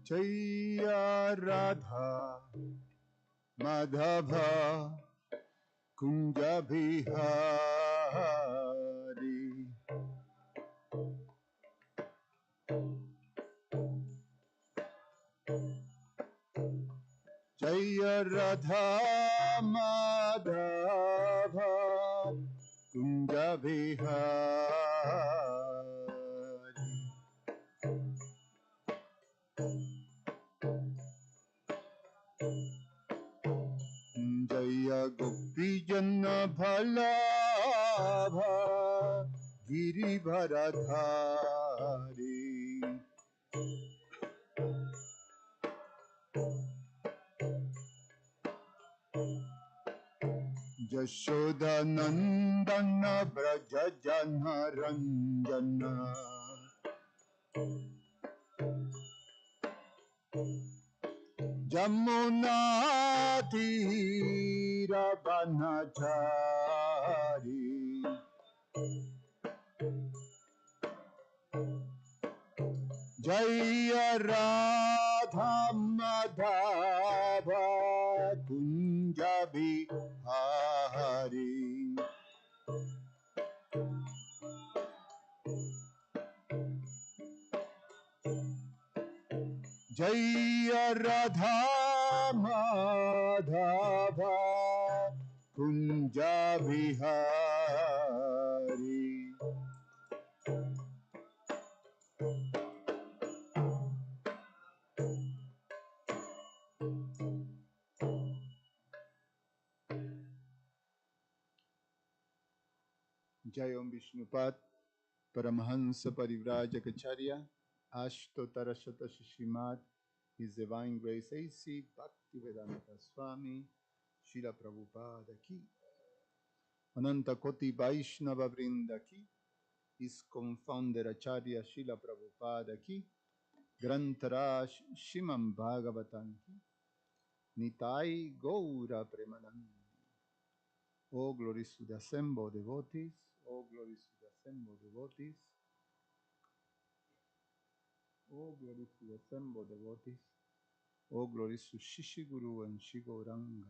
Jaya Radha Madhava Kunja Bihari. Jaya Radha Madhava Kunja Bihari. Jaya Gopi Jana Bhalabha Giribharadhari. Yashoda Nandana Braja Jana Ranjana. Jamuna Tira Banachari. Jaya Radha Madhava Kunja Bihari. Jaya Radha Madhava Kunja Bihari. Jayam Vishnupad Paramahansa Parivrajacharya Ashtotara Shata Shishimad His Divine Grace A.C. Bhaktivedanta Swami Srila Prabhupada Ki Ananta Koti Vaishnava Vrinda Ki His Confounder Acharya Srila Prabhupada Ki Grantaraj Shimam Bhagavatam Ki Nitai Gaura Premanandi. Oh glories to the assembled devotees, oh glories to the assembled devotees, oh glories to the assembled devotees, oh glories to Shishi Guru and Shigoranga.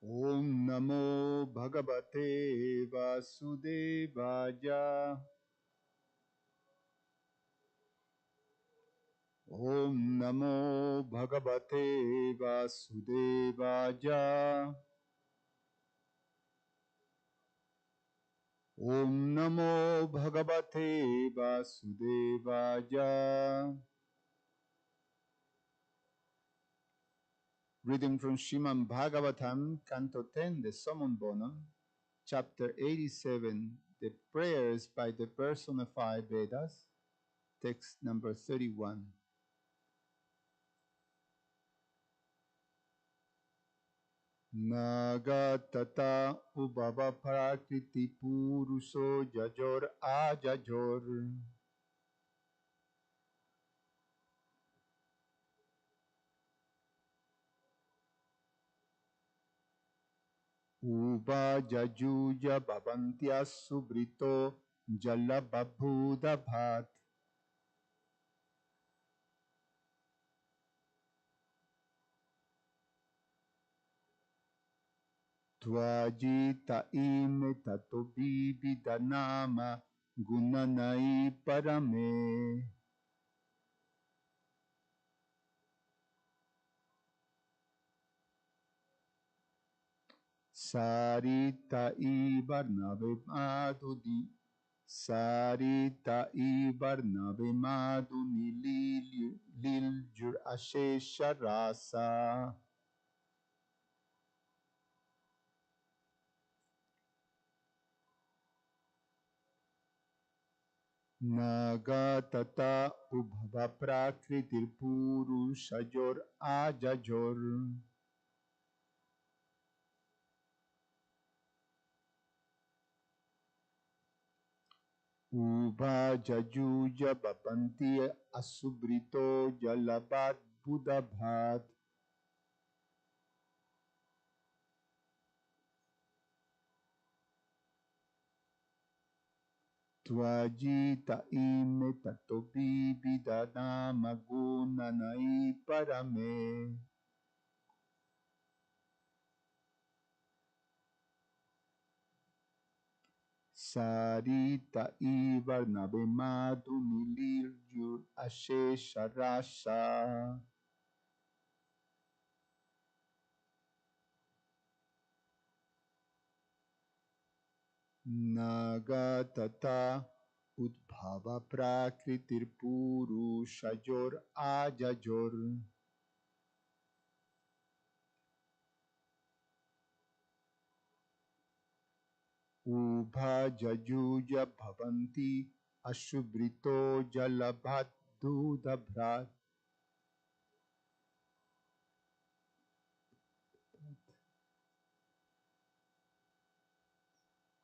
Om Namo Bhagavate Vasudevaya. Om Namo Bhagavate Vasudevaya. Om Namo Bhagavate Vasudevaya. Reading from Srimad Bhagavatam, Canto 10, the Summon Bonum, Chapter 87, the Prayers by the Personified Vedas, text number 31. Nagatata ubhava prakriti puruso jajor ajajor. Uba jajuja bhavantya subrito jalababhuda bhat. Tvajita ime tato bibidanama gunanai parame. Sarita ibarnave madhudi. Sarita ibarnave madhuni liljur ashesha rasa. Nagatata ubhava prakritir purushajor ajajor. Uba jajuja babanti asubrito jalabat budabhat. Twajita ime tatobi bidana maguna nai parame. Sarita ivarnabe madunilir yur ashesha rasha. Nagatata udbhava prakritir purushayor ajajor. Ubhajajuja bhavanti ashubhrito jalabhat dudabhrat.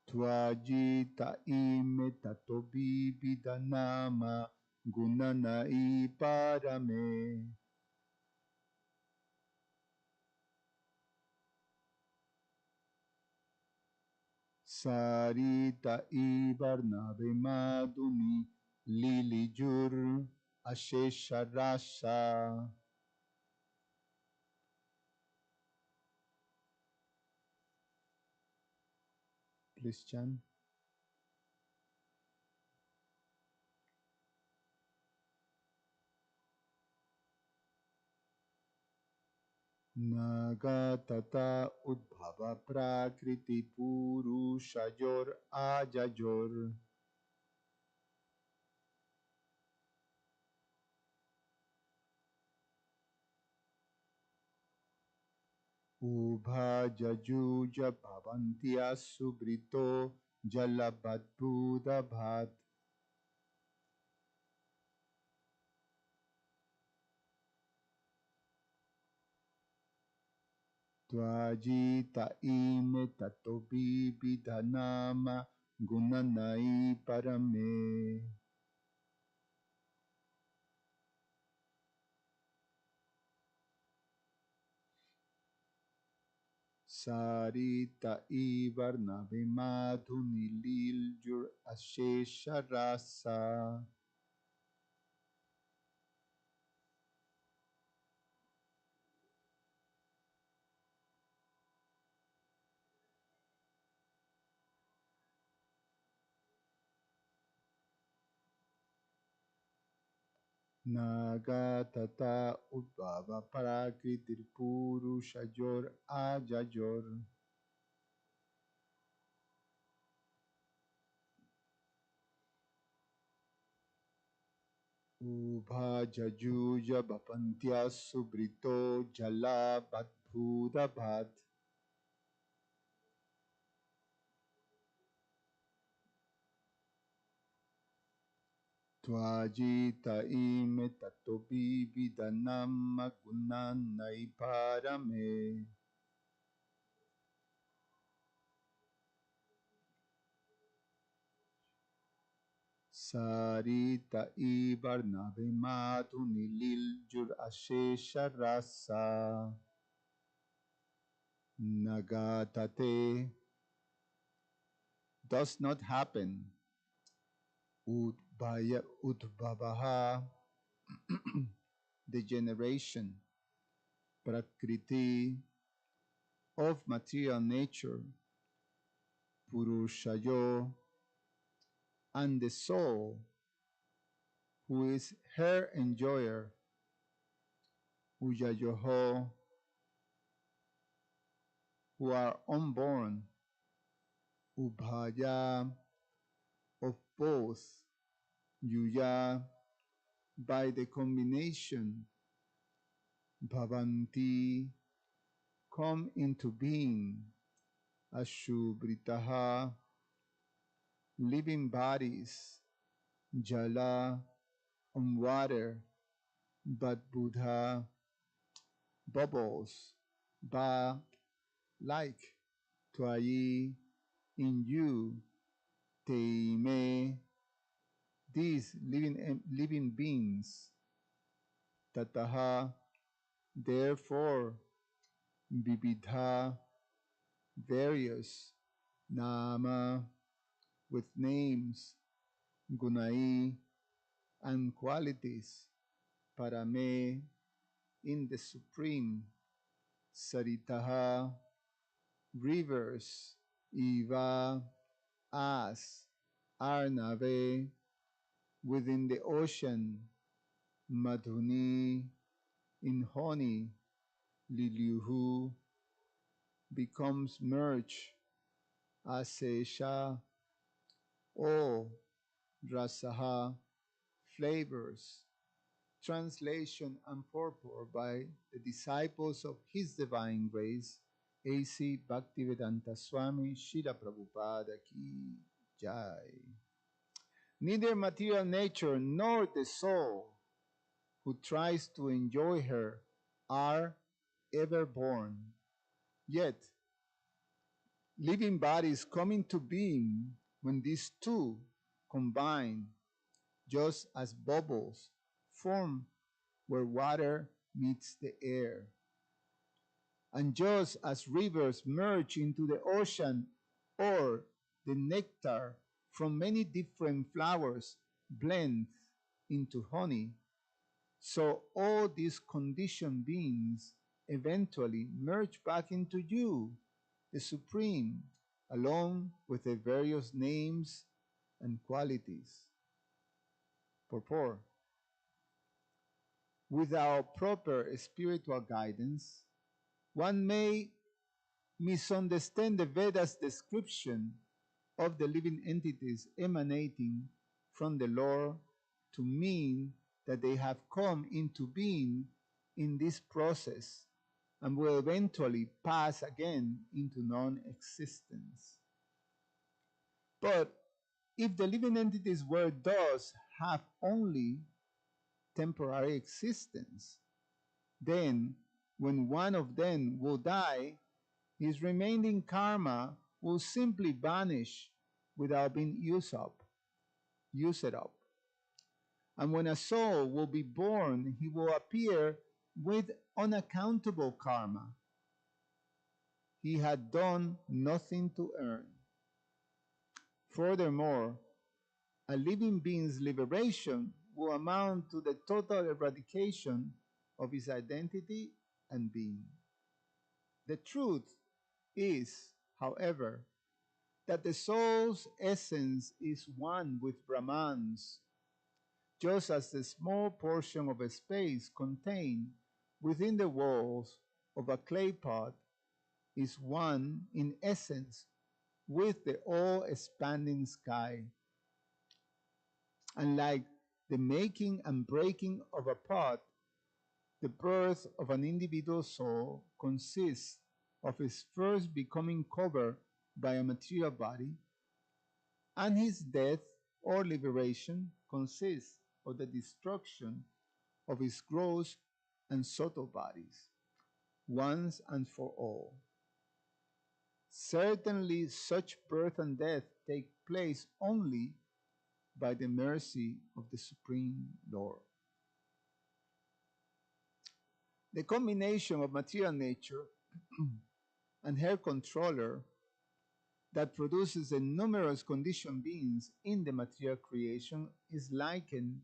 Twajita ime tatobi bidanama gunanai parame. Sarita ivarnabe maduni lilijur ashesha rasa. Please chant. Nagatata udbhava prakriti purushayor ajajor. Ubhajajuja bhavantya subrito jalabadbudabhat. Twajita ime tatobi bidhanama gunanai parame. Sarita ivarnabe madhuni liljur ashesha rasa. Nagatata udbhava prakritir purushayor ajajor. Ubhajajuja bhapantya subrito jala badbhudabhat. Twajita ime tatobi vidanam gunanai parame. Sarita ivarnabe madhuni liljur ashesha rasa. Nagatate does not happen. Udbhavaha degeneration. Prakriti of material nature. Purushayo and the soul who is her enjoyer. Ujayoho who are unborn. Ubhaya of both. Yuya by the combination. Bhavanti come into being. Ashubhritaha living bodies. Jala on water. But Buddha bubbles. Ba like. Twayi in you. Teime these living beings. Tataha therefore. Vividha various. Nama with names. gunai, and qualities para me in the supreme Saritaha, rivers, Iva, As, Arnave, within the ocean, Madhuni, in honey, Liliuhu, becomes merged, Asesha, O, Rasaha, flavors, translation and purport by the disciples of His Divine Grace, A.C. Bhaktivedanta Swami Srila Prabhupada Ki Jai. Neither material nature nor the soul who tries to enjoy her are ever born. Yet, living bodies come into being when these two combine, just as bubbles form where water meets the air. And just as rivers merge into the ocean, or the nectar from many different flowers blends into honey, so all these conditioned beings eventually merge back into you, the Supreme, along with their various names and qualities. Purport. Without proper spiritual guidance, one may misunderstand the Vedas' description of the living entities emanating from the Lord to mean that they have come into being in this process and will eventually pass again into non-existence. But if the living entities were thus have only temporary existence, then when one of them will die, his remaining karma will simply vanish without being used up. And when a soul will be born, he will appear with unaccountable karma he had done nothing to earn. Furthermore, a living being's liberation will amount to the total eradication of his identity and being. The truth is, however, that the soul's essence is one with Brahman's, just as the small portion of a space contained within the walls of a clay pot is one in essence with the all-expanding sky. And like the making and breaking of a pot, the birth of an individual soul consists of his first becoming covered by a material body, and his death or liberation consists of the destruction of his gross and subtle bodies, once and for all. Certainly, such birth and death take place only by the mercy of the Supreme Lord. The combination of material nature and her controller that produces the numerous conditioned beings in the material creation is likened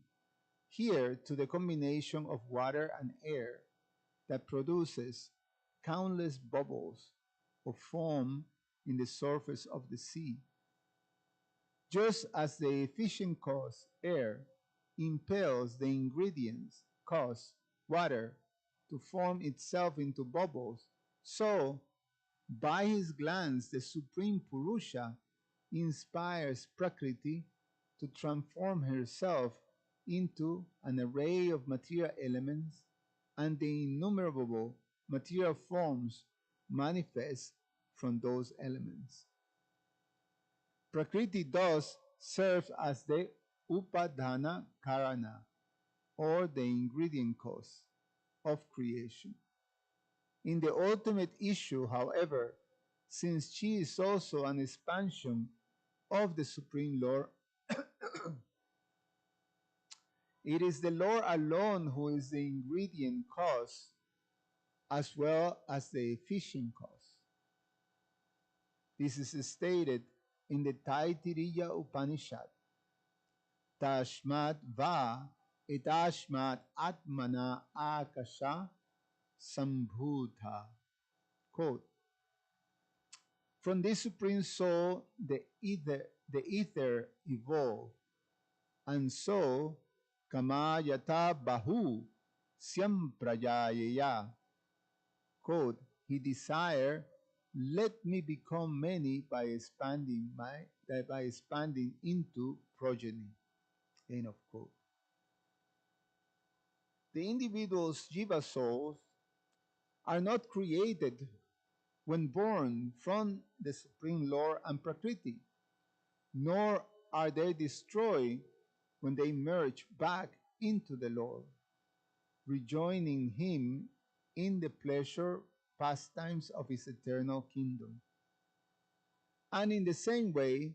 here to the combination of water and air that produces countless bubbles of foam in the surface of the sea. Just as the efficient cause, air, impels the ingredients, cause, water, to form itself into bubbles, so, by his glance, the Supreme Purusha inspires Prakriti to transform herself into an array of material elements, and the innumerable material forms manifest from those elements. Prakriti thus serves as the upadana karana, or the ingredient cause of creation. In the ultimate issue, however, since she is also an expansion of the Supreme Lord, it is the Lord alone who is the ingredient cause as well as the efficient cause. This is stated in the Taittiriya Upanishad. Tashmat va etashmat atmana akasha sambhuta. Quote, from this supreme soul, the ether evolved, and so kama yata bahu syam prajayaya. Quote, he desired, let me become many by expanding into progeny. End of quote. The individual's jiva souls are not created when born from the Supreme Lord and Prakriti, nor are they destroyed when they merge back into the Lord, rejoining Him in the pleasure pastimes of His eternal kingdom. And in the same way,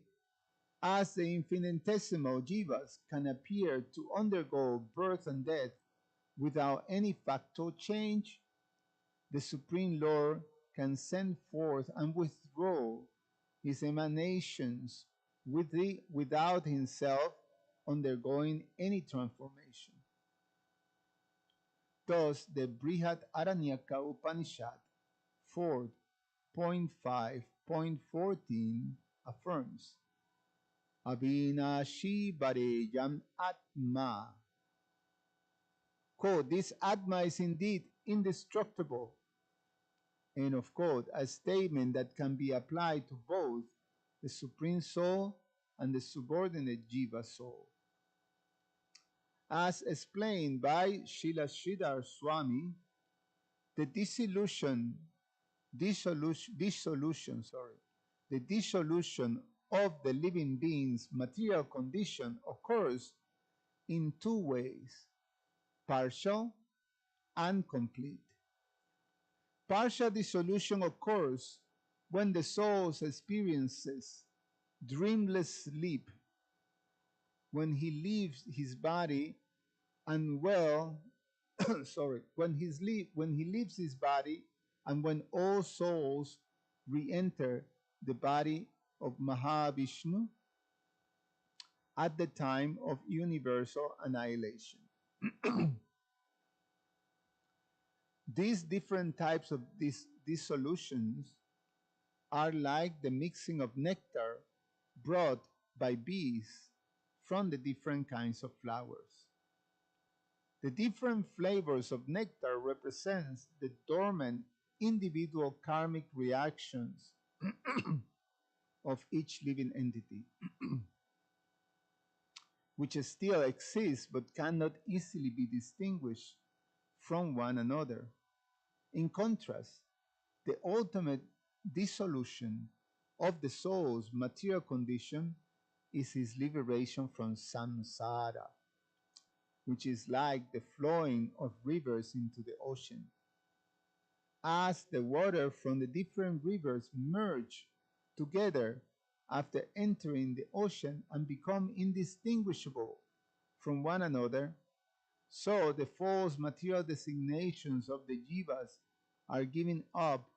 as the infinitesimal jivas can appear to undergo birth and death without any factor change, the Supreme Lord can send forth and withdraw his emanations without himself undergoing any transformation. Thus, the Brihat Aranyaka Upanishad 4.5.14 affirms, Avinashi Vareyam Atma. Quote, this Atma is indeed indestructible. End of quote, a statement that can be applied to both the Supreme Soul and the subordinate Jiva Soul. As explained by Srila Sridhar Swami, the dissolution of the living being's material condition occurs in two ways, partial and complete. Partial dissolution occurs when the soul experiences dreamless sleep, when he leaves his body and when he leaves his body and when all souls re-enter the body of Mahavishnu at the time of universal annihilation. These different types of dissolutions are like the mixing of nectar brought by bees from the different kinds of flowers. The different flavors of nectar represents the dormant individual karmic reactions of each living entity, which still exists but cannot easily be distinguished from one another. In contrast, the ultimate dissolution of the soul's material condition is his liberation from samsara, which is like the flowing of rivers into the ocean. As the water from the different rivers merge together after entering the ocean and become indistinguishable from one another, so the false material designations of the jivas are given up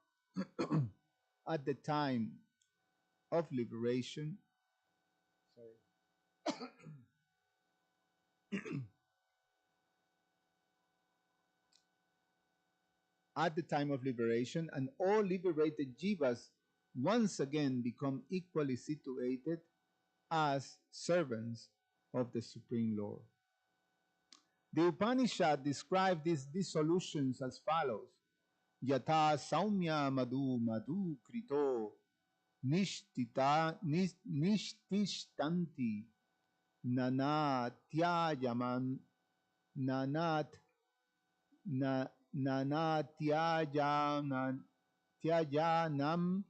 at the time of liberation. At the time of liberation, and all liberated jivas once again become equally situated as servants of the Supreme Lord. The Upanishad describe these dissolutions as follows: Yata saumya madhu madhu krito nishtishtanti nanatyayaman nanat na nanatyayanam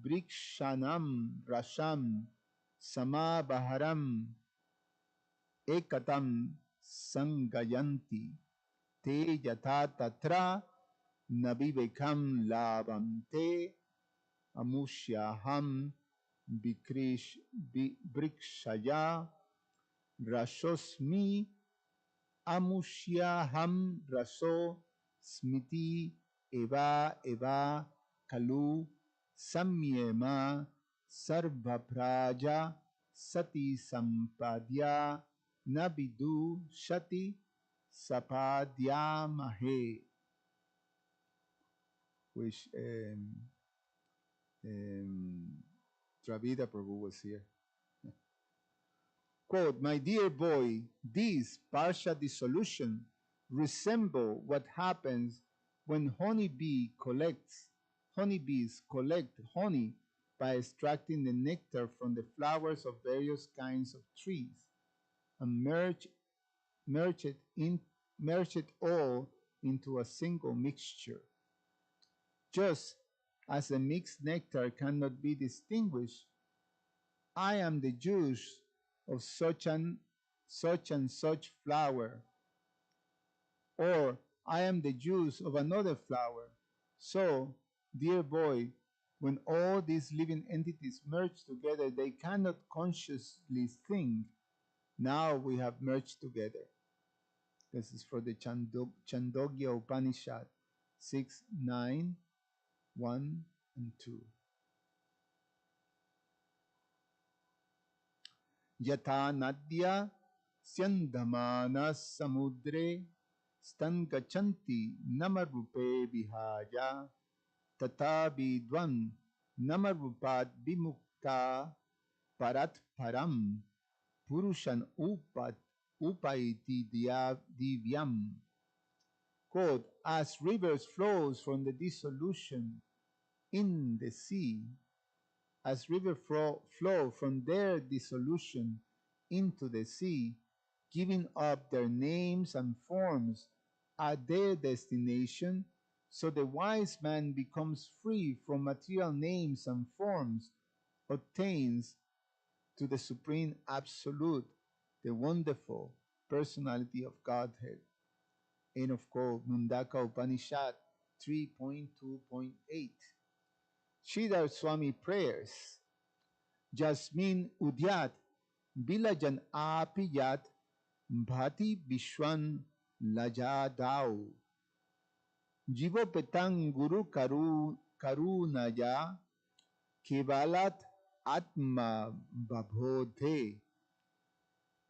brikshanam rasham samabaharam ekatam sangayanti te yatha tatra nabivekam labante amushyaham brikshaya rashosmi amushyaham raso smiti eva kalu samyema sarvapraja sati sampadya nabidu shati sapadya mahe, which Dravida Prabhu was here. Quote, my dear boy, this Parsha dissolution resemble what happens when honeybees collect honey by extracting the nectar from the flowers of various kinds of trees and merge it all into a single mixture. Just as the mixed nectar cannot be distinguished, I am the juice of such and such flower, or I am the juice of another flower. So, dear boy, when all these living entities merge together, they cannot consciously think, now we have merged together. This is for the Chandogya Upanishad 6, 9, 1 and 2. Yatha nadya syandhamana samudre stangachanti namarupe vihaya tata vidwan namarupad vimukta parat param purushan upaiti divyam. Quote, as rivers flows from the dissolution in the sea, as rivers flow from their dissolution into the sea, giving up their names and forms at their destination, so the wise man becomes free from material names and forms, obtains to the Supreme Absolute, the wonderful personality of Godhead. End of quote, Mundaka Upanishad 3.2.8. Sridhar Swami prayers. Jasmin udyat bilajan apiyat bhati vishwan lajadau. Jivo petang guru karunaya kevalat atma babodhe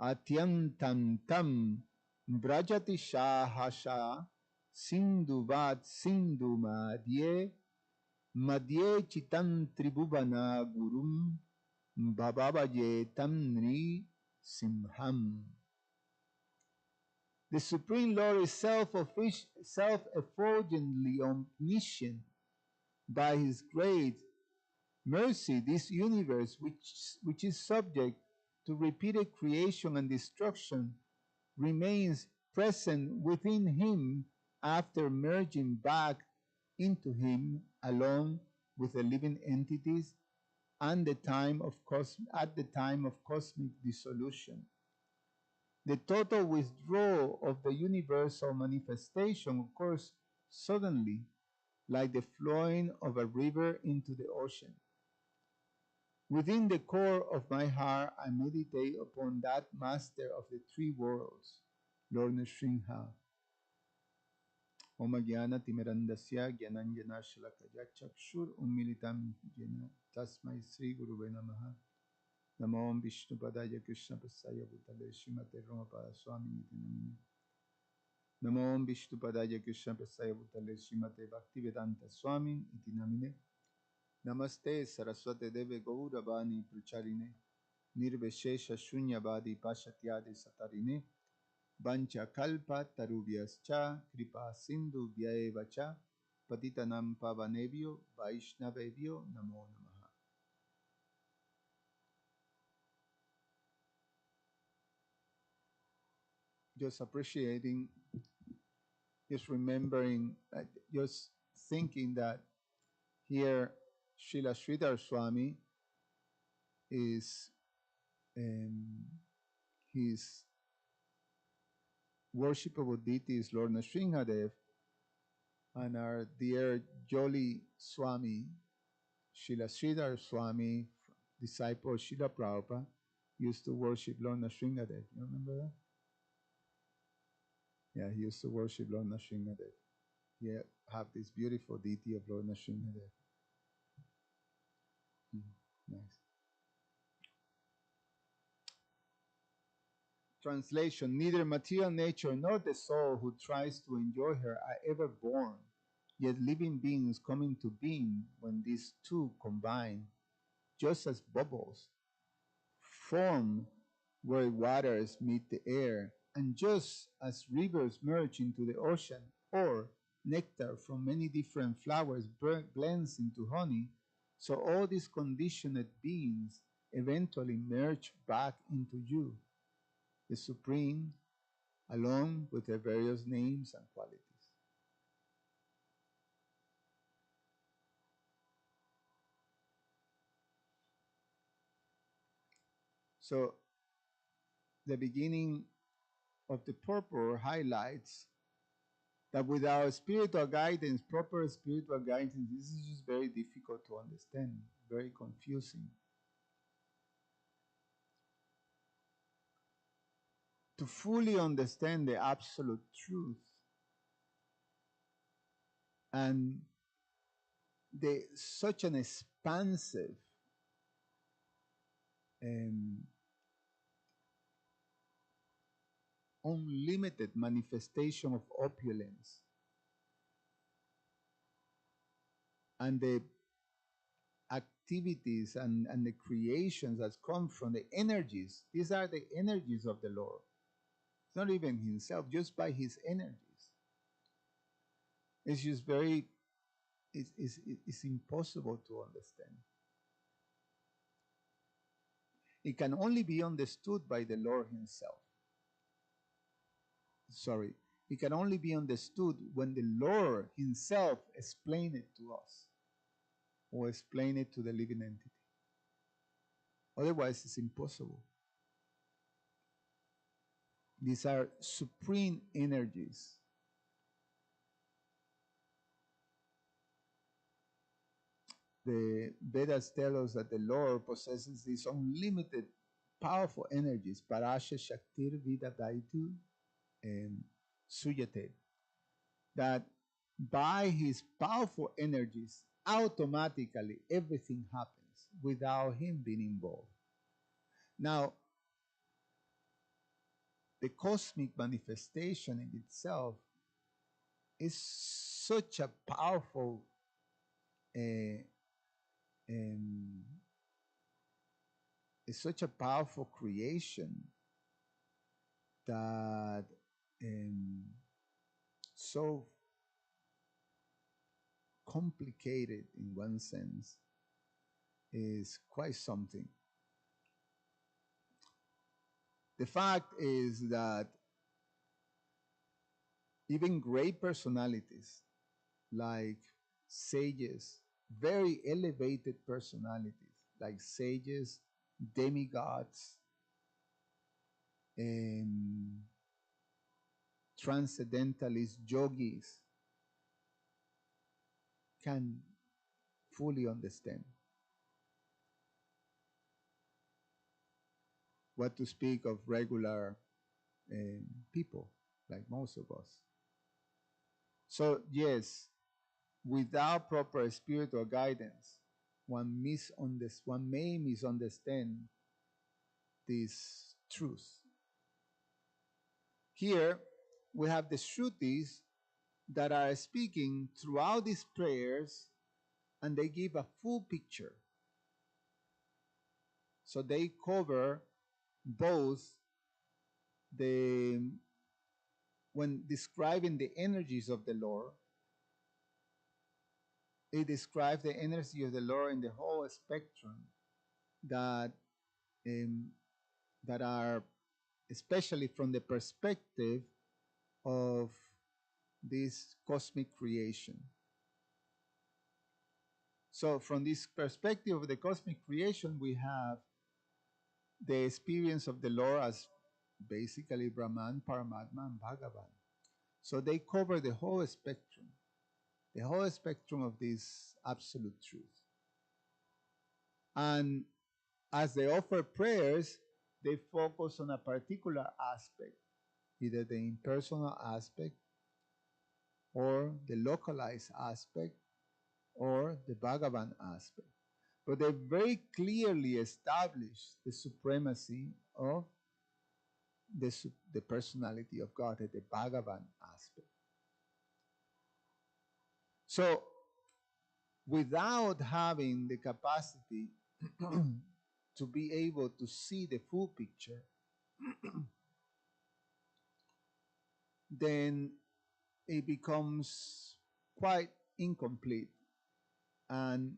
atyantam tam brajati shahasha sindhuvat sindhu madye chitam tribhuvana gurum Bhabavaye Tamni Simham. The Supreme Lord is self-effulgently omniscient. By His great mercy, this universe, which is subject to repeated creation and destruction, remains present within Him after merging back into Him along with the living entities and at the time of cosmic dissolution. The total withdrawal of the universal manifestation occurs suddenly, like the flowing of a river into the ocean. Within the core of my heart, I meditate upon that master of the three worlds, Lord Nrsimha. Om Jnana Timirandasya Jnananjana Shalakaya Chakshur Ummilitam Jena Tasmai Sri Guruve Namaha. Namo Vishnu Padaya Krishna Pasaya Bhutale Srimate Ramapada Swami Niti Namine. Namo Vishnu Padaya Krishna Pasaya Bhutale Srimate Bhaktivedanta Swami Niti Namine. Namaste Saraswate Deve Gauravani Prucharine Nirveshesha Shunyavadi Pashatyadi Satarine Vancha Kalpa Tarubhyascha Kripa Sindhu Vyaevacha Patitanam Pavanebhyo Vaishnavebhyo Namo Namaha. Just appreciating, just remembering, just thinking that here Srila Sridhar Swami is his worshipable deity is Lord Nrsimhadev, and our dear Jolly Swami, Srila Sridhar Swami, disciple of Srila Prabhupada, used to worship Lord Nrsimhadev. You remember that? Yeah, he used to worship Lord Nrsimhadev. He have this beautiful deity of Lord Nrsimhadev. Nice. Translation: neither material nature nor the soul who tries to enjoy her are ever born, yet living beings come into being when these two combine, just as bubbles form where waters meet the air, and just as rivers merge into the ocean, or nectar from many different flowers blends into honey, so all these conditioned beings eventually merge back into you, the Supreme, along with their various names and qualities. So the beginning of the purport highlights that without spiritual guidance, proper spiritual guidance, this is just very difficult to understand, very confusing. To fully understand the absolute truth and such an expansive and unlimited manifestation of opulence and the activities and the creations that come from the energies. These are the energies of the Lord. It's not even himself, just by his energies. It's just very, it's impossible to understand. It can only be understood by the Lord himself. Sorry, it can only be understood when the Lord himself explains it to us or explain it to the living entity. Otherwise, it's impossible. These are supreme energies. The Vedas tell us that the Lord possesses these unlimited, powerful energies, Parasha Shaktir Vida Daitu and Suyate, that by his powerful energies, automatically everything happens without him being involved. Now, the cosmic manifestation in itself is such a powerful uh, um, is such a powerful creation that so complicated in one sense is quite something. The fact is that even great personalities like sages, very elevated personalities like sages, demigods, and transcendentalist yogis can fully understand. What to speak of regular people like most of us. So, yes, without proper spiritual guidance, one may misunderstand this truth. Here, we have the Shrutis that are speaking throughout these prayers, and they give a full picture. So they cover both the, when describing the energies of the Lord, it describes the energy of the Lord in the whole spectrum that um, that are especially from the perspective of this cosmic creation. So from this perspective of the cosmic creation, we have the experience of the Lord as basically Brahman, Paramatma, and Bhagavan. So they cover the whole spectrum of this absolute truth. And as they offer prayers, they focus on a particular aspect, either the impersonal aspect, or the localized aspect, or the Bhagavan aspect. But they very clearly establish the supremacy of the personality of God, the Bhagavan aspect. So, without having the capacity to be able to see the full picture, then it becomes quite incomplete and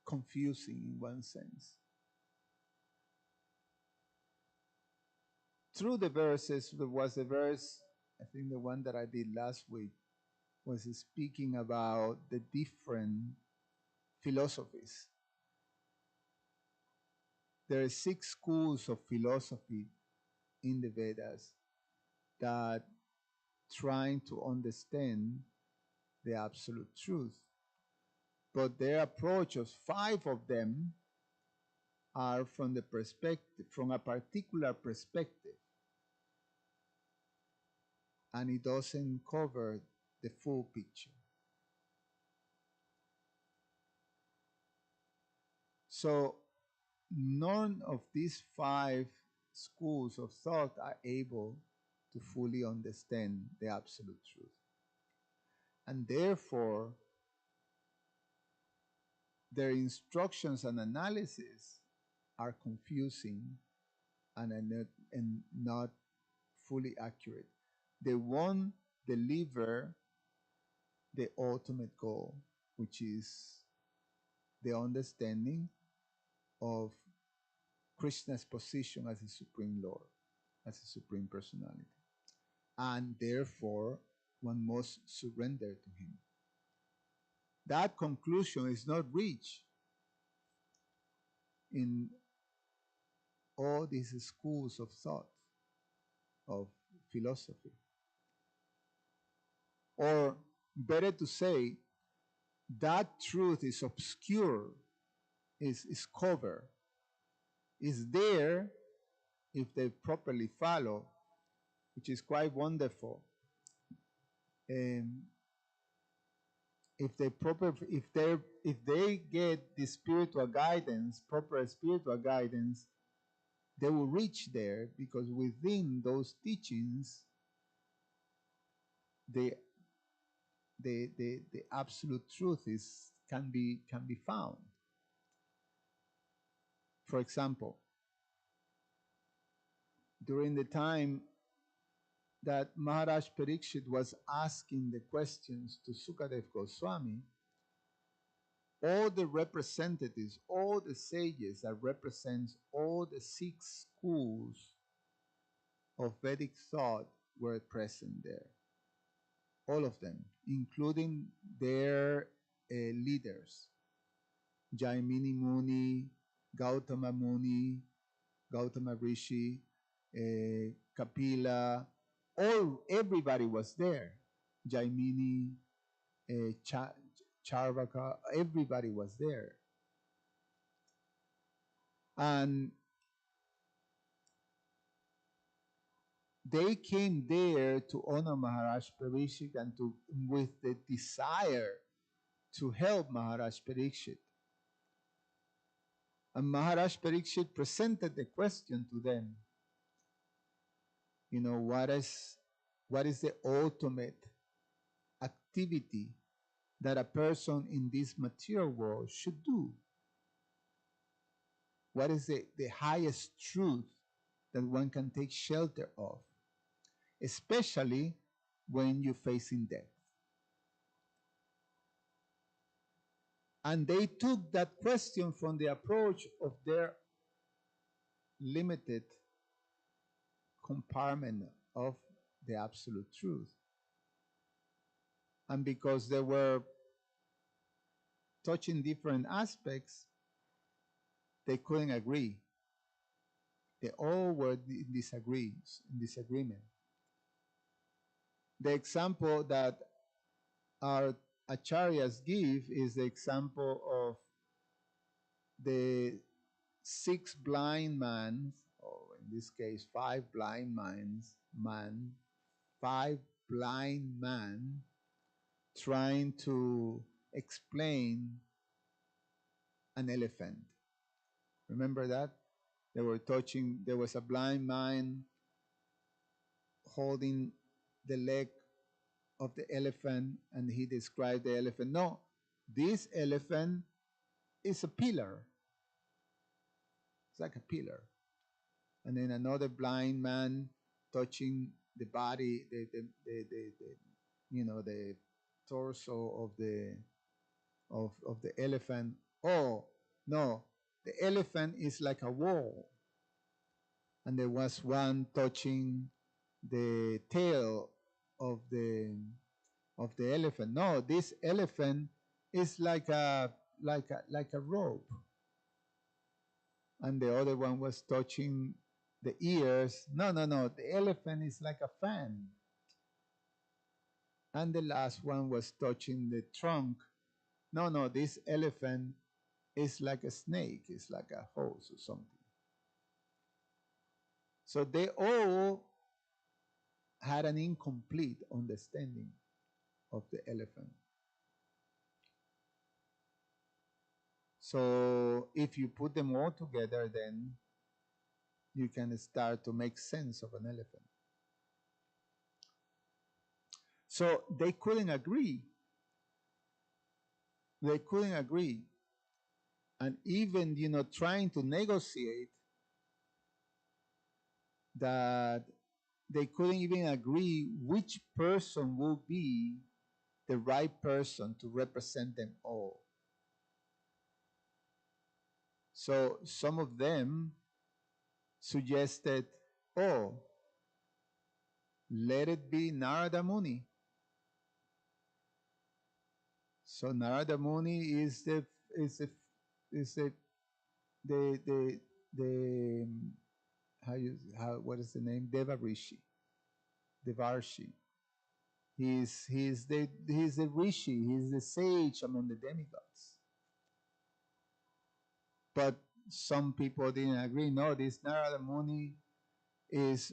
confusing in one sense. Through the verses, there was a verse, I think the one that I did last week, was speaking about the different philosophies. There are 6 schools of philosophy in the Vedas that trying to understand the absolute truth. But their approach of 5 of them are from the perspective, from a particular perspective. And it doesn't cover the full picture. So none of these 5 schools of thought are able to fully understand the absolute truth. And therefore, their instructions and analysis are confusing and not fully accurate. They won't deliver the ultimate goal, which is the understanding of Krishna's position as a supreme Lord, as a supreme personality. And therefore, one must surrender to him. That conclusion is not reached in all these schools of thought, of philosophy. Or better to say, that truth is obscure, is covered, is there if they properly follow, which is quite wonderful. If they get the spiritual guidance, proper spiritual guidance, they will reach there, because within those teachings, the absolute truth can be found. For example, during the time that Maharaj Parikshit was asking the questions to Sukadev Goswami, all the representatives, all the sages that represents all the 6 schools of Vedic thought were present there. All of them, including their leaders. Jaimini Muni, Gautama Muni, Gautama Rishi, Kapila, everybody was there. Jaimini, Charvaka, everybody was there. And they came there to honor Maharaj Parikshit and with the desire to help Maharaj Parikshit. And Maharaj Parikshit presented the question to them. You know, what is the ultimate activity that a person in this material world should do? What is the highest truth that one can take shelter of, especially when you're facing death? And they took that question from the approach of their limited compartment of the absolute truth. And because they were touching different aspects, they couldn't agree. They all were in disagreement. The example that our acharyas give is the example of the 6 blind men, or in this case 5 blind man, 5 blind men trying to explain an elephant. Remember that? They were touching, there was a blind man holding the leg of the elephant, and he described the elephant. No, this elephant is a pillar. It's like a pillar. And then another blind man touching the body, the torso of the elephant. Oh no, the elephant is like a wall, and there was one touching the tail of the elephant. No, this elephant is like a rope, and the other one was touching the ears. No, no, no. The elephant is like a fan, and the last one was touching the trunk. No, no. This elephant is like a snake. It's like a hose or something. So they all had an incomplete understanding of the elephant. So if you put them all together, then you can start to make sense of an elephant. So they couldn't agree. They couldn't agree. And even, trying to negotiate, that they couldn't even agree which person would be the right person to represent them all. So some of them suggested, oh, let it be Narada Muni. So Narada Muni is the what is the name? Devarshi. He's the rishi. He's the sage among the demigods. But some people didn't agree. No, this Narada Muni is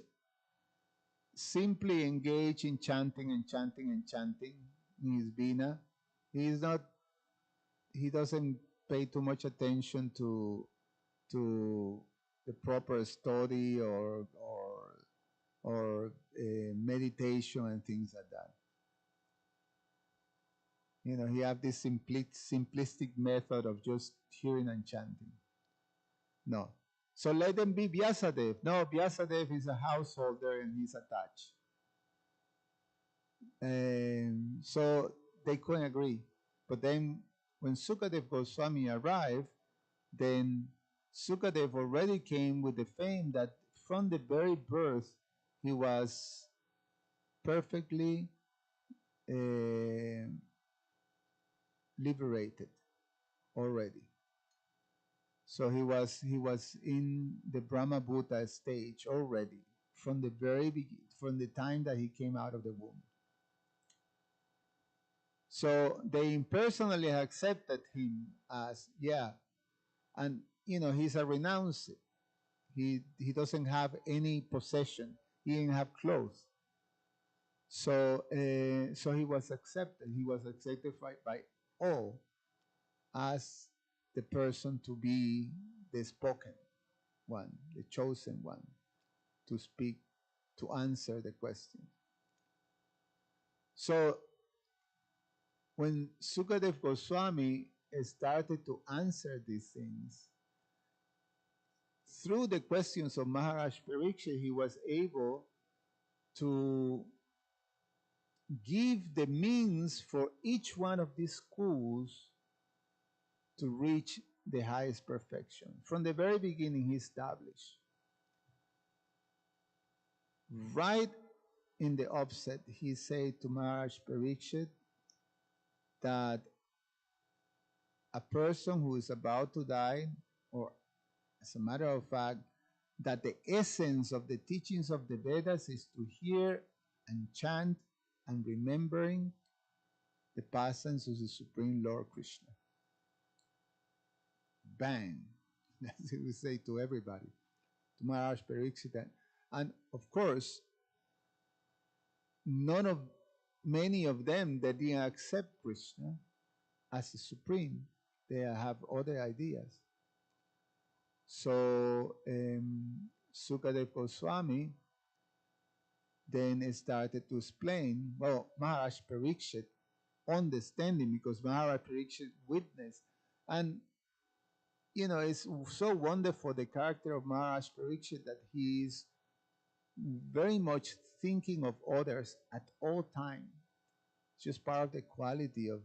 simply engaged in chanting and chanting and chanting in his vina. He doesn't pay too much attention to the proper study or meditation and things like that. He have this simplistic method of just hearing and chanting. No. So let them be Vyasadev. No, Vyasadev is a householder and he's attached. And so they couldn't agree. But then when Sukadev Goswami arrived, then Sukadev already came with the fame that from the very birth he was perfectly liberated already. So he was in the Brahma Bhuta stage already from the very beginning, from the time that he came out of the womb. So they impersonally accepted him as, and he's a renounced. He doesn't have any possession. He didn't have clothes. So he was accepted. He was accepted by all as the person to be the spoken one, the chosen one, to speak, to answer the question. So when Sukadev Goswami started to answer these things, through the questions of Maharaj Parikshit, he was able to give the means for each one of these schools to reach the highest perfection. From the very beginning, he established. Right in the offset, he said to Maharaj Parikshit that a person who is about to die, or as a matter of fact, that the essence of the teachings of the Vedas is to hear and chant and remembering the presence of the Supreme Lord Krishna. Bang! That's what we say to everybody, to Maharaj Parikshit. And of course, many of them, they didn't accept Krishna as the Supreme. They have other ideas. So Sukadev Goswami then started to explain, well, Maharaj Parikshit understanding, because Maharaj Parikshit witnessed. And, you know, it's so wonderful, the character of Maharaj Parikshit, that he is very much thinking of others at all time. It's just part of the quality of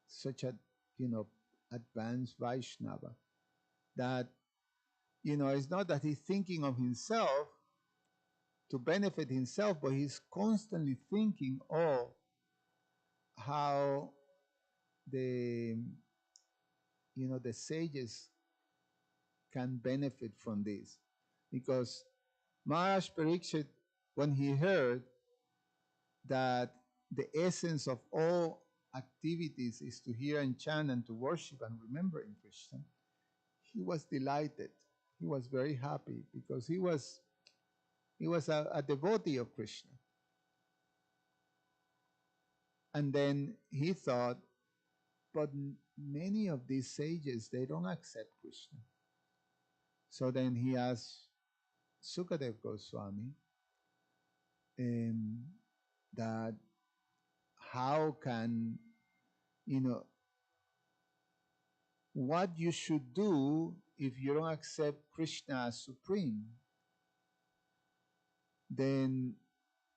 such a, you know, advanced Vaishnava, that, you know, it's not that he's thinking of himself to benefit himself, but he's constantly thinking of how the, you know, the sages can benefit from this. Because Maharaj Parikshit, when he heard that the essence of all activities is to hear and chant and to worship and remember in Krishna, he was delighted. He was very happy, because he was a devotee of Krishna. And then he thought, but many of these sages, they don't accept Krishna. So then he asked Sukadev Goswami that how can, you know, what you should do if you don't accept Krishna as supreme. Then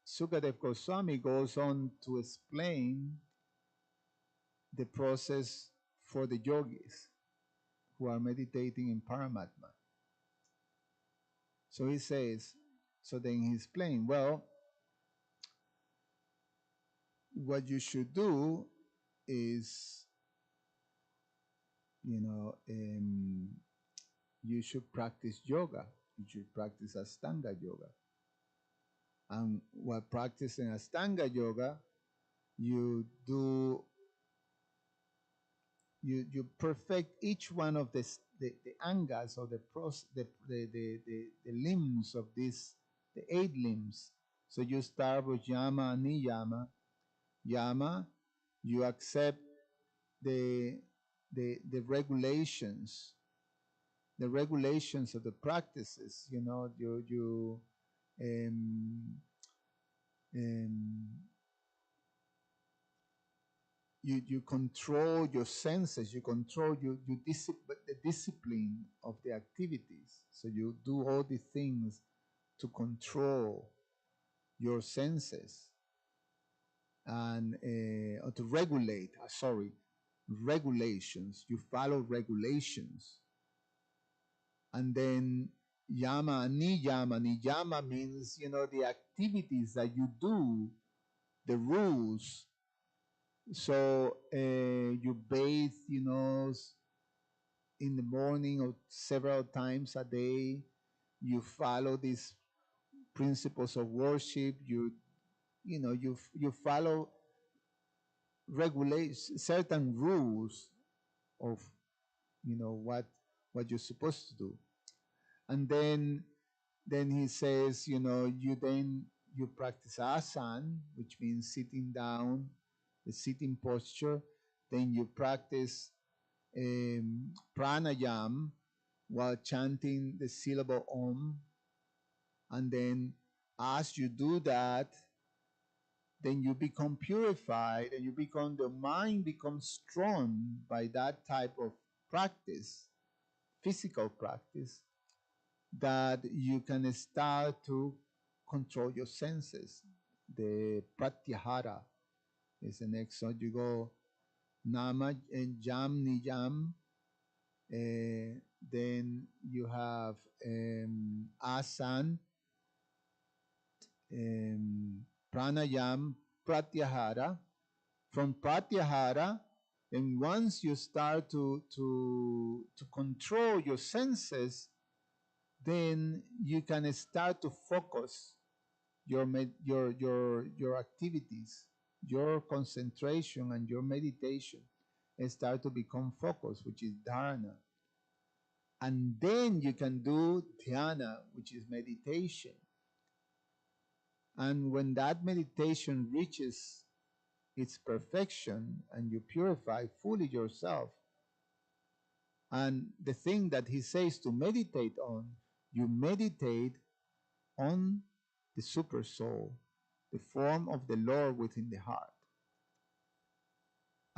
Sukadev Goswami goes on to explain the process for the yogis who are meditating in Paramatma. So he says, so then he explains, well, what you should do is, you know, you should practice yoga. You should practice Astanga yoga. And while practicing Astanga yoga, you do, you perfect each one of the angas, or the limbs of this, the 8 limbs. So you start with yama, niyama. Yama, you accept the regulations, of the practices. You know, um, um, you control your senses, you control the discipline of the activities. So you do all the things to control your senses, and or to regulate, regulations. You follow regulations. And then yama, niyama. Niyama means, you know, the activities that you do, the rules. So you bathe, you know, in the morning or several times a day. You follow these principles of worship. You know, you follow certain rules of, you know, what you're supposed to do. And then he says, you know, you practice asana, which means sitting down, the sitting posture. Then you practice pranayam while chanting the syllable om. And then as you do that, then you become purified, and the mind becomes strong by that type of practice, physical practice, that you can start to control your senses. The pratyahara is the next. So you go nama and jam niyam. Then you have asan, pranayam, pratyahara. From pratyahara, and once you start to control your senses, then you can start to focus your activities, your concentration and your meditation, and start to become focused, which is dharana. And then you can do dhyana, which is meditation. And when that meditation reaches its perfection and you purify fully yourself, And the thing that he says to meditate on, you meditate on the super soul, the form of the Lord within the heart.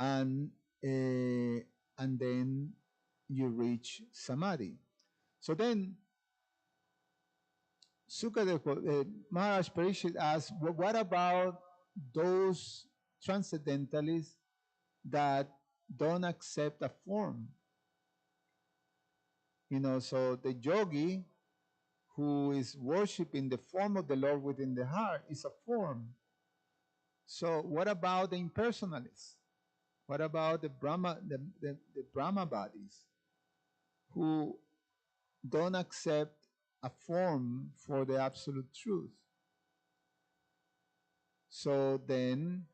And then you reach samadhi. So then Maharaj Parikshit asks, well, what about those transcendentalists that don't accept a form? So the yogi who is worshiping the form of the Lord within the heart is a form. So what about the impersonalists? What about the Brahma bodies who don't accept a form for the absolute truth? So then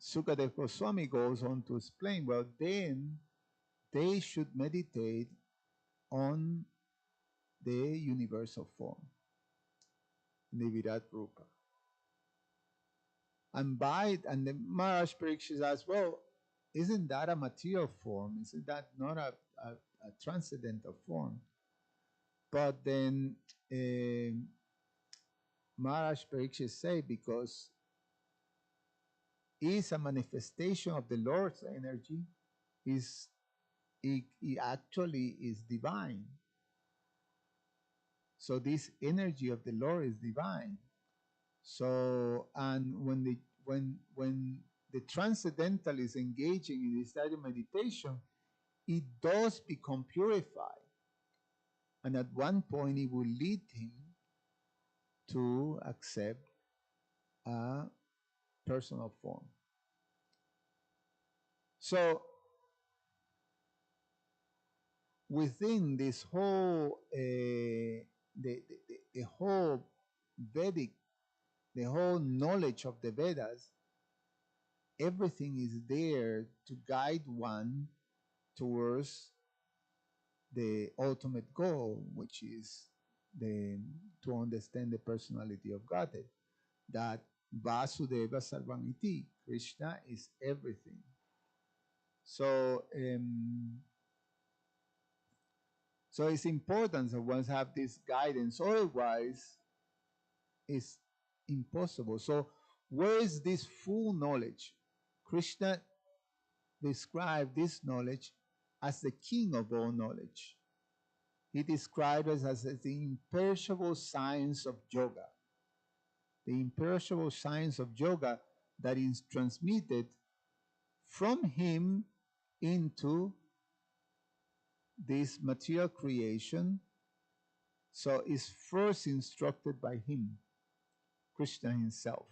Sukadev Goswami goes on to explain, well, then they should meditate on the universal form, the Virat Rupa. And the Maharaj Parikshit asks, well, isn't that a material form? Isn't that not a transcendental form? But then Maharaj Parikshit say, because it's a manifestation of the Lord's energy, it actually is divine. So this energy of the Lord is divine. So, and when the transcendental is engaging in this type of meditation, it does become purified. And at one point, it will lead him to accept a personal form. So, within this whole, the whole Vedic, the whole knowledge of the Vedas, everything is there to guide one towards the ultimate goal, which is to understand the personality of Godhead. That Vasudeva Sarvamiti, Krishna is everything. So, so it's important that one have this guidance. Otherwise, it's impossible. So, where is this full knowledge? Krishna described this knowledge as the king of all knowledge. He described it as the imperishable science of yoga. The imperishable science of yoga that is transmitted from him into this material creation. So is first instructed by him, Krishna himself.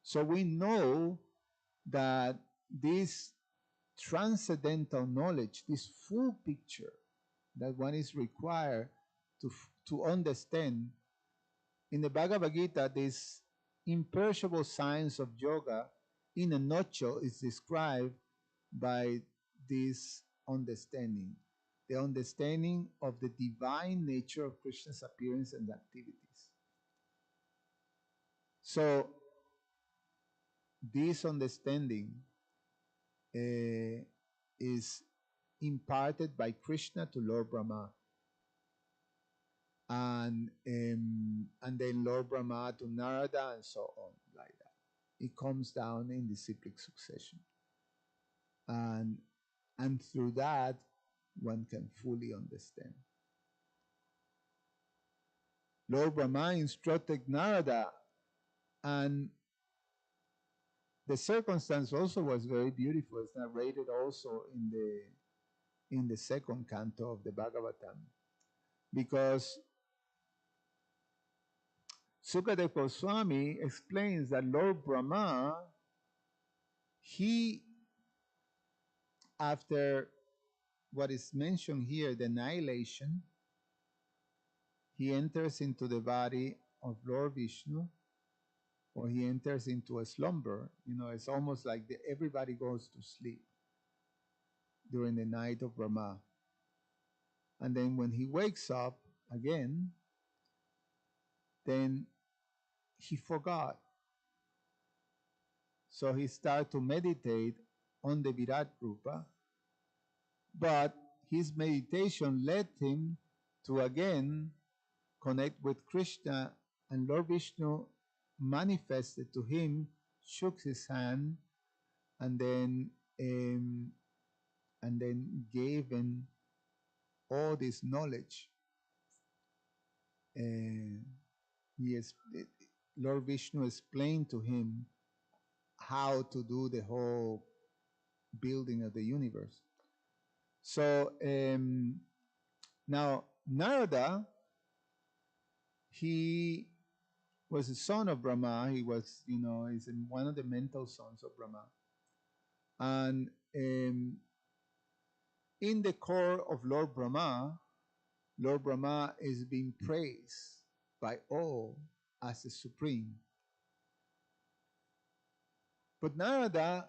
So we know that this transcendental knowledge, this full picture that one is required to understand, in the Bhagavad Gita, this imperishable science of yoga, in a nutshell, is described by this understanding, the understanding of the divine nature of Krishna's appearance and activities. So, this understanding is imparted by Krishna to Lord Brahma, and then Lord Brahma to Narada, and so on, like that. It comes down in the cyclic succession, and through that one can fully understand. Lord Brahma instructed Narada, and the circumstance also was very beautiful. It's narrated also in the second canto of the Bhagavatam, because Sukadeva Goswami explains that Lord Brahma, he, after what is mentioned here, the annihilation, he enters into the body of Lord Vishnu, or he enters into a slumber. It's almost like everybody goes to sleep during the night of Brahma. And then when he wakes up again, then he forgot. So he started to meditate on the Virat Rupa, but his meditation led him to again connect with Krishna, and Lord Vishnu manifested to him, shook his hand, and then um, gave him all this knowledge. Yes, Lord Vishnu explained to him how to do the whole building of the universe. So now Narada, he was a son of Brahma. He was, he's one of the mental sons of Brahma. And in the core of Lord Brahma is being praised by all as the supreme. But Narada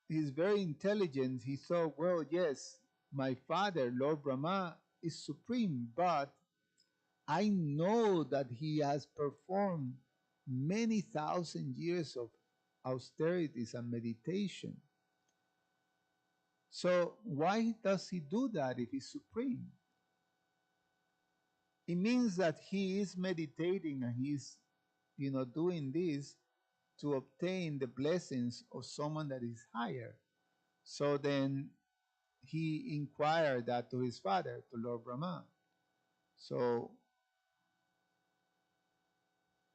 is very intelligent. He thought, well, yes, my father, Lord Brahma, is supreme, but I know that he has performed many thousand years of austerities and meditation. So why does he do that if he's supreme? It means that he is meditating and he's, doing this to obtain the blessings of someone that is higher. So then he inquired that to his father, to Lord Brahma. So,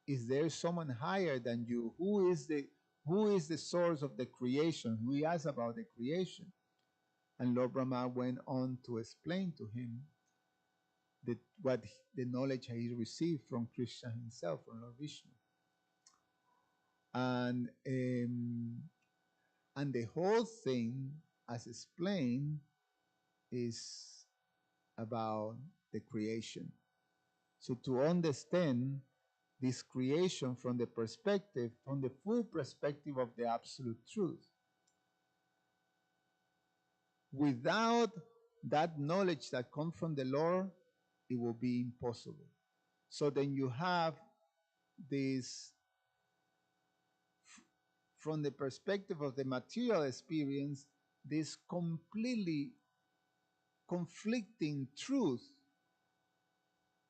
is there someone higher than you? Who is the source of the creation? He asked about the creation. And Lord Brahma went on to explain to him the knowledge he received from Krishna himself, from Lord Vishnu. And the whole thing, as explained, is about the creation. So to understand this creation from the full perspective of the absolute truth, without that knowledge that comes from the Lord, it will be impossible. So then you have this, from the perspective of the material experience, this completely conflicting truth,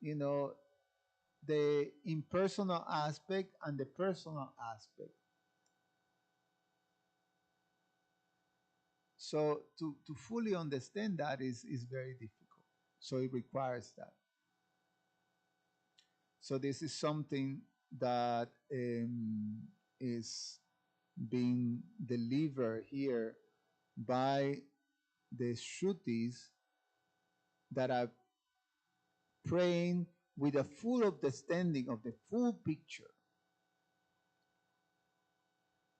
the impersonal aspect and the personal aspect. So to fully understand that is very difficult. So it requires that. So this is something that is being delivered here by the Shrutis that are praying with a full understanding of the full picture.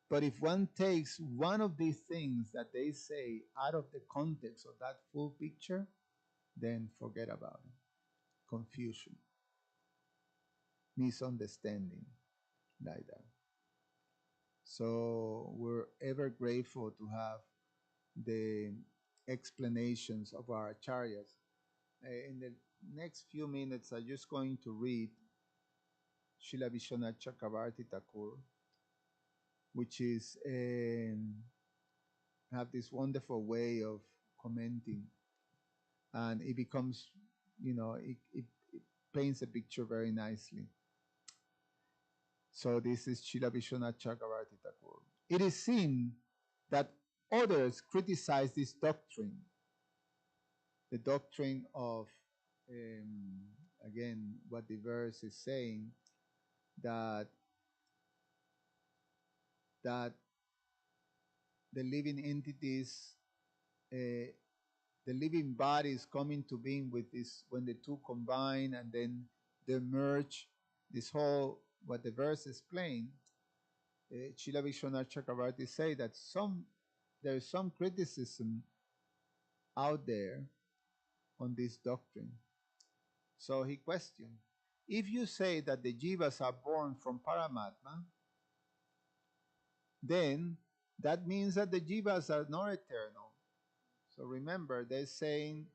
But if one takes one of these things that they say out of the context of that full picture, then forget about it. Confusion, misunderstanding, like that. So we're ever grateful to have the explanations of our acharyas. In the next few minutes, I'm just going to read Srila Vishwanath Chakravarti Thakur, which is have this wonderful way of commenting, and it becomes, it paints a picture very nicely. So this is Srila Vishwanath Chakravarti Thakur. It is seen that others criticize this doctrine, the doctrine of, again, what the verse is saying, that the living entities, the living bodies come into being with this when the two combine and then they merge. This whole, what the verse is playing, Srila Vishwanath Chakravarti say that there is some criticism out there on this doctrine. So he questioned, if you say that the jivas are born from Paramatma, then that means that the jivas are not eternal. So remember, they're saying,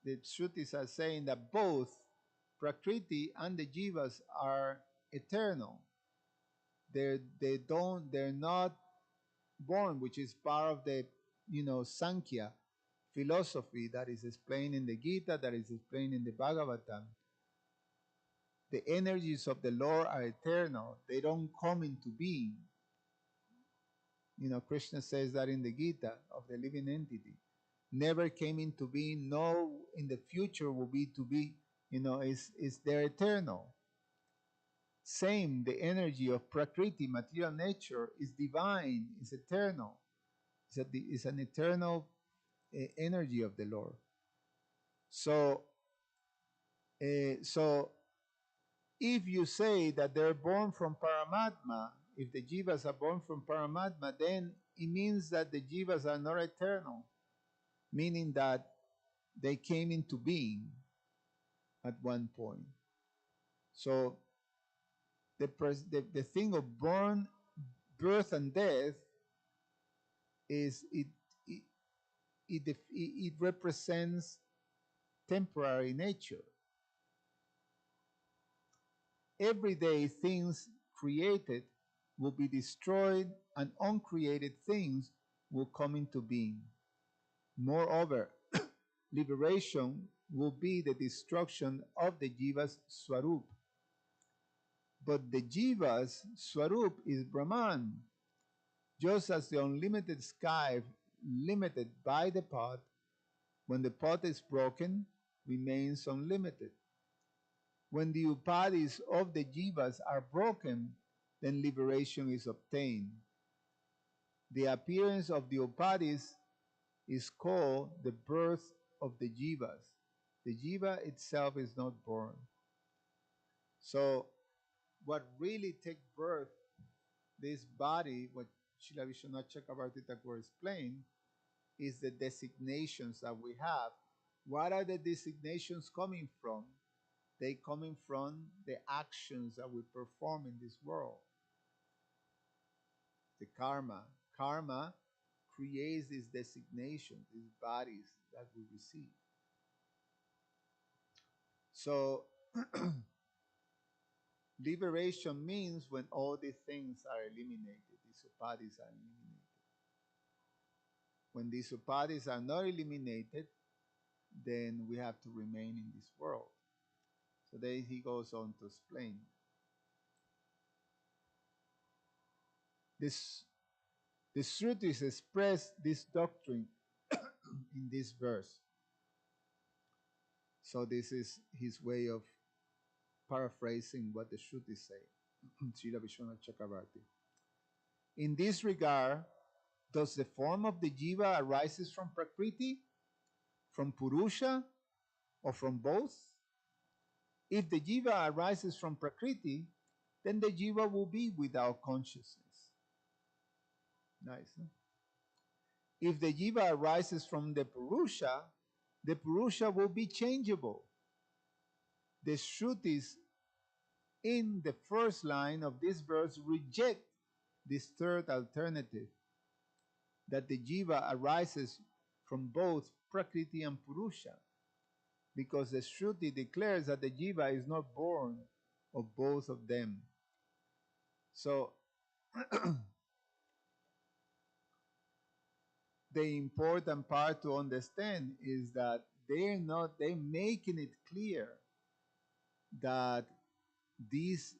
the Shrutis are saying that both Prakriti and the jivas are eternal. They're not born, which is part of the, Sankhya philosophy that is explained in the Gita, that is explained in the Bhagavatam. The energies of the Lord are eternal. They don't come into being. Krishna says that in the Gita of the living entity. Never came into being, no in the future will be to be, is they're eternal. Same, the energy of Prakriti, material nature, is divine, is eternal. It's an eternal energy of the Lord. So if you say that they're born from Paramatma, if the jivas are born from Paramatma, then it means that the jivas are not eternal, meaning that they came into being at one point. So the thing of birth and death is it represents temporary nature. Every day things created will be destroyed and uncreated things will come into being. Moreover, liberation will be the destruction of the jiva's swarup. But the jiva's swarup is Brahman, just as the unlimited sky, limited by the pot, when the pot is broken, remains unlimited. When the upadis of the jivas are broken, then liberation is obtained. The appearance of the upadis is called the birth of the jivas. The jiva itself is not born. So, what really takes birth, this body, what Srila Vishwanath Chakravarti Thakur explained, is the designations that we have. What are the designations coming from? They coming from the actions that we perform in this world. The karma. Karma creates these designations, these bodies that we receive. So liberation means when all these things are eliminated, these upadis are eliminated. When these upadis are not eliminated, then we have to remain in this world. So then he goes on to explain. The Srutis express this doctrine in this verse. So this is his way of paraphrasing what the Shrutis say. Srila Vishwanath Chakravarti. In this regard, does the form of the jiva arises from Prakriti, from Purusha, or from both? If the jiva arises from Prakriti, then the jiva will be without consciousness. Nice. Huh? If the jiva arises from the Purusha will be changeable. The Shrutis in the first line of this verse reject this third alternative, that the jiva arises from both Prakriti and Purusha, because the Shruti declares that the jiva is not born of both of them. So the important part to understand is that they're making it clear that these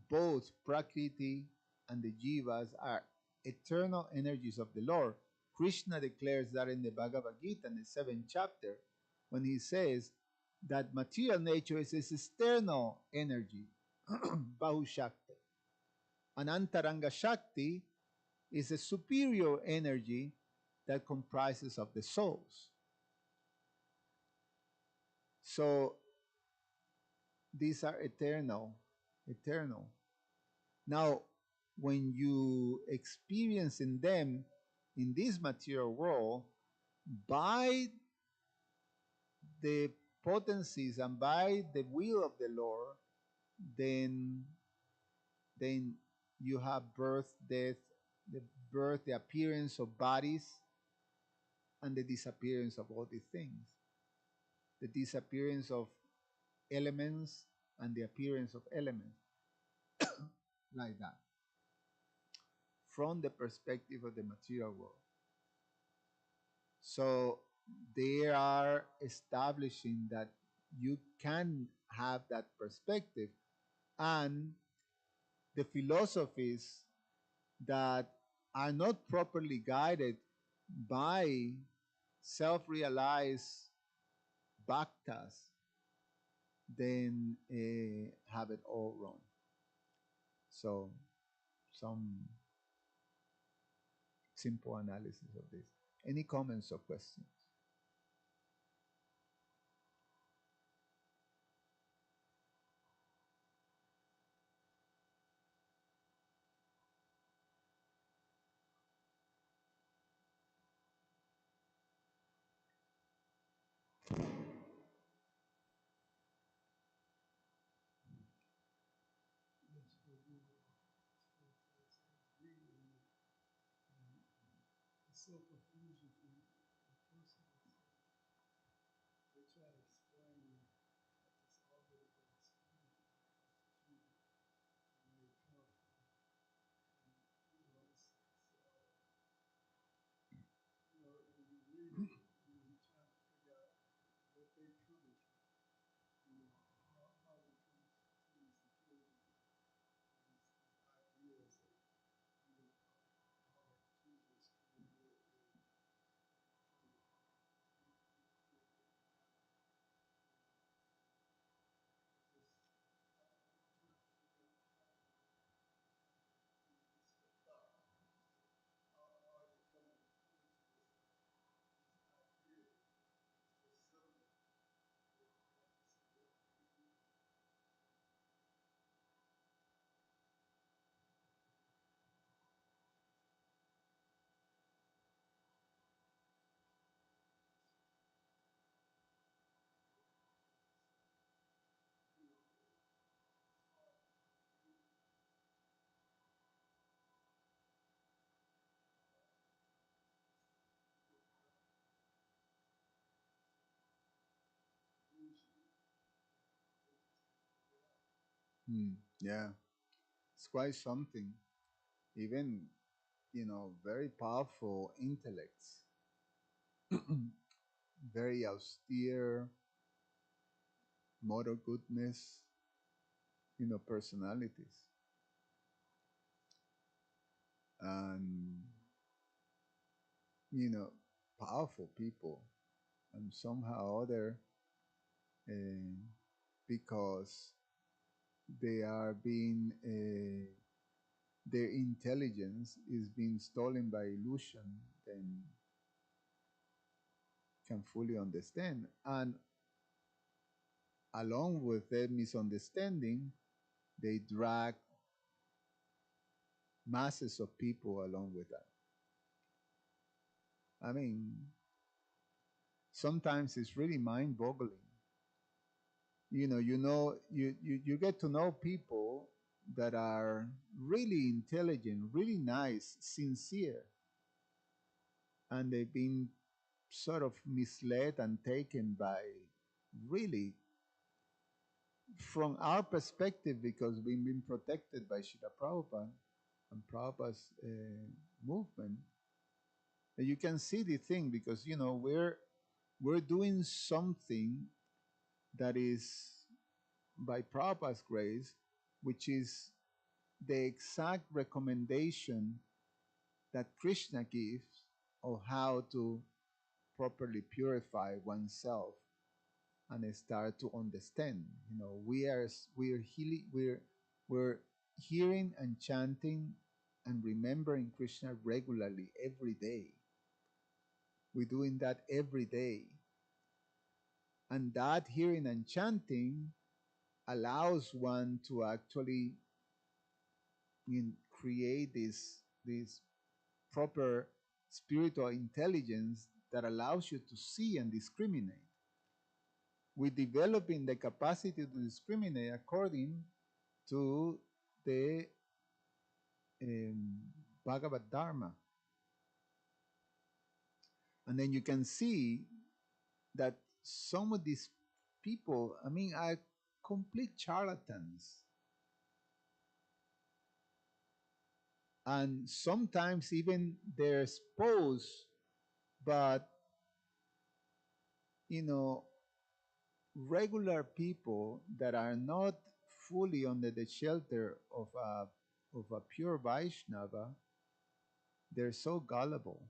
both Prakriti and the jivas are eternal energies of the Lord. Krishna declares that in the Bhagavad Gita in the 7th chapter, when he says that material nature is his external energy, Bahushakti. And Antaranga Shakti is a superior energy that comprises of the souls. So these are eternal. Now, when you experience in them in this material world, by the potencies and by the will of the Lord, then you have birth, death, the appearance of bodies, and the disappearance of all these things. The disappearance of elements and the appearance of elements, like that. from the perspective of the material world. So they are establishing that you can have that perspective, and the philosophies that are not properly guided by self-realized bhaktas then have it all wrong. So some simple analysis of this. Any comments or questions? Yeah, it's quite something. Even, very powerful intellects, very austere moral goodness, personalities, and, you know, powerful people, and somehow or other, uh, because they are being, their intelligence is being stolen by illusion, then can fully understand. And along with their misunderstanding, they drag masses of people along with that. I mean, sometimes it's really mind-boggling. You get to know people that are really intelligent, really nice, sincere, and they've been sort of misled and taken by, really, from our perspective, because we've been protected by Srila Prabhupada and Prabhupada's movement, and you can see the thing, because we're doing something that is by Prabhupada's grace, which is the exact recommendation that Krishna gives of how to properly purify oneself and start to understand. We're hearing and chanting and remembering Krishna regularly every day. We're doing that every day. And that hearing and chanting allows one to actually create this proper spiritual intelligence that allows you to see and discriminate. We're developing the capacity to discriminate according to the um, Bhagavad Dharma. And then you can see that some of these people, I mean, are complete charlatans. and sometimes even they're exposed, but you know, regular people that are not fully under the shelter of a pure Vaishnava, they're so gullible,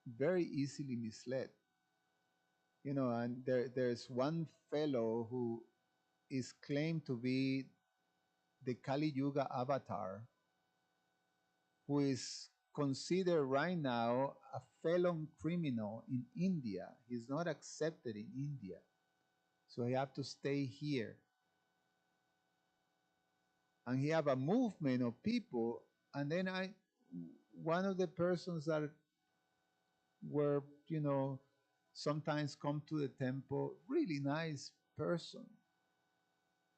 very easily misled. And there's one fellow who is claimed to be the Kali Yuga avatar, who is considered right now a felon criminal in India. He's not accepted in India, so he have to stay here. And he have a movement of people. And then one of the persons that were, sometimes come to the temple, really nice person,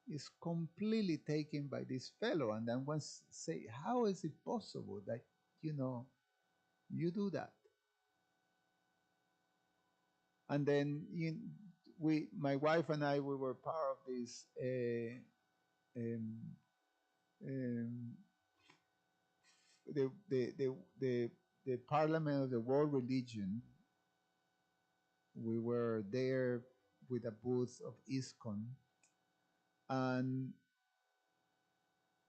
is completely taken by this fellow. And then once say, how is it possible that, you know, you do that? And then my wife and I, we were part of this um, um, the Parliament of the World Religion. We were there with a booth of ISKCON, and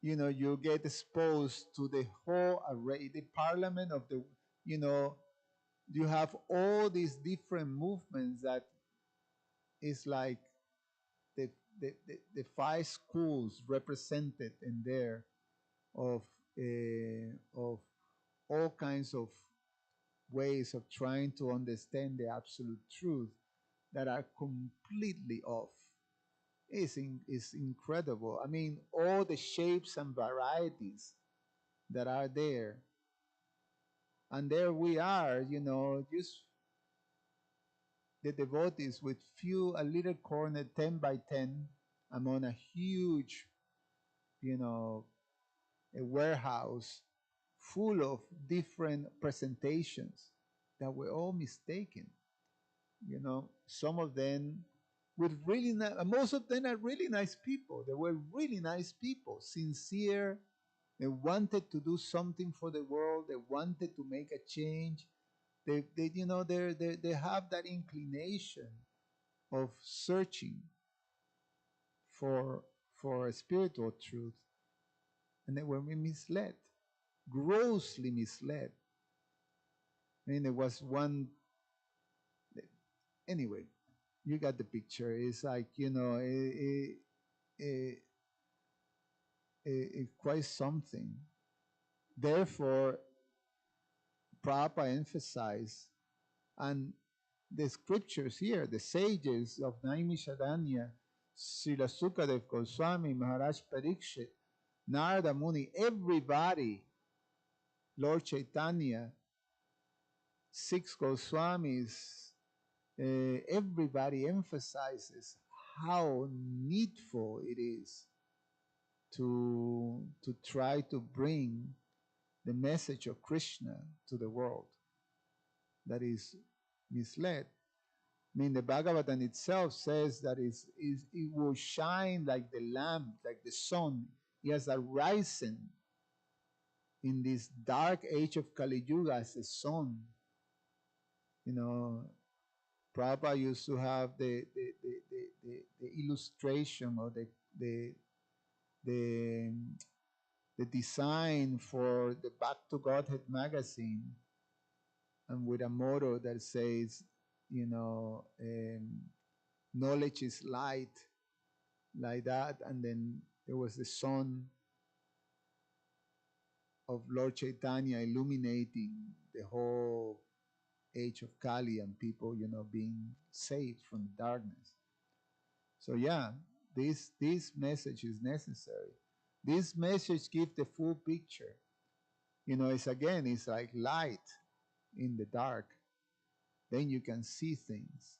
you get exposed to the whole array, the Parliament of the, you know, you have all these different movements that is like the the five schools represented in there of all kinds of ways of trying to understand the absolute truth that are completely off. It's incredible. I mean, all the shapes and varieties that are there. And there we are, just the devotees with a little corner 10 by 10 among a huge, you know, a warehouse full of different presentations that were all mistaken. Some of them with really most of them are really nice people. They were really nice people, sincere. They wanted to do something for the world. They wanted to make a change. They have that inclination of searching for a spiritual truth, and they were misled, grossly misled. I mean, there was one. Anyway, you got the picture. It's like it, quite something. Therefore, Prabhupada emphasized, and the scriptures here, the sages of Naimisharanya, Srila Sukadev Goswami, Maharaj Parikshit, Narada Muni, everybody, Lord Chaitanya, six Goswamis, everybody emphasizes how needful it is to try to bring the message of Krishna to the world that is misled. I mean, the Bhagavatam itself says that it will shine like the lamp, like the sun. It has arisen in this dark age of Kali Yuga as a sun. Prabhupada used to have the illustration or the the the design for the Back to Godhead magazine, and with a motto that says, knowledge is light, like that. And then there was the sun of Lord Chaitanya illuminating the whole age of Kali and people, being saved from darkness. So yeah, this message is necessary. This message gives the full picture. It's like light in the dark. Then you can see things.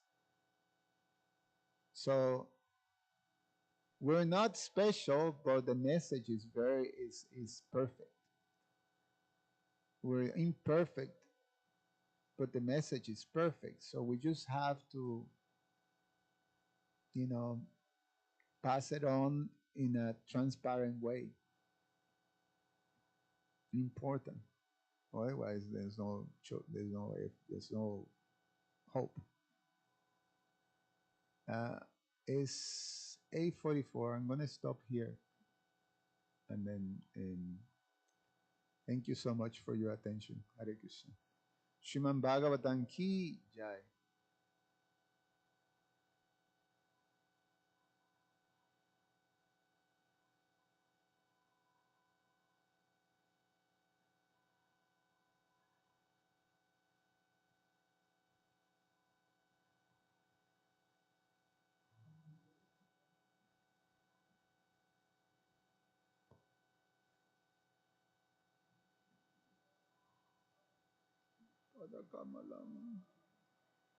So we're not special, but the message is perfect. We're imperfect, but the message is perfect. So we just have to, you know, pass it on in a transparent way. Important. Otherwise, there's no hope. Uh, it's 8:44. I'm gonna stop here, and then thank you so much for your attention. Hare Krishna. Shriman Bhagavatam ki jai. Pada kamalam.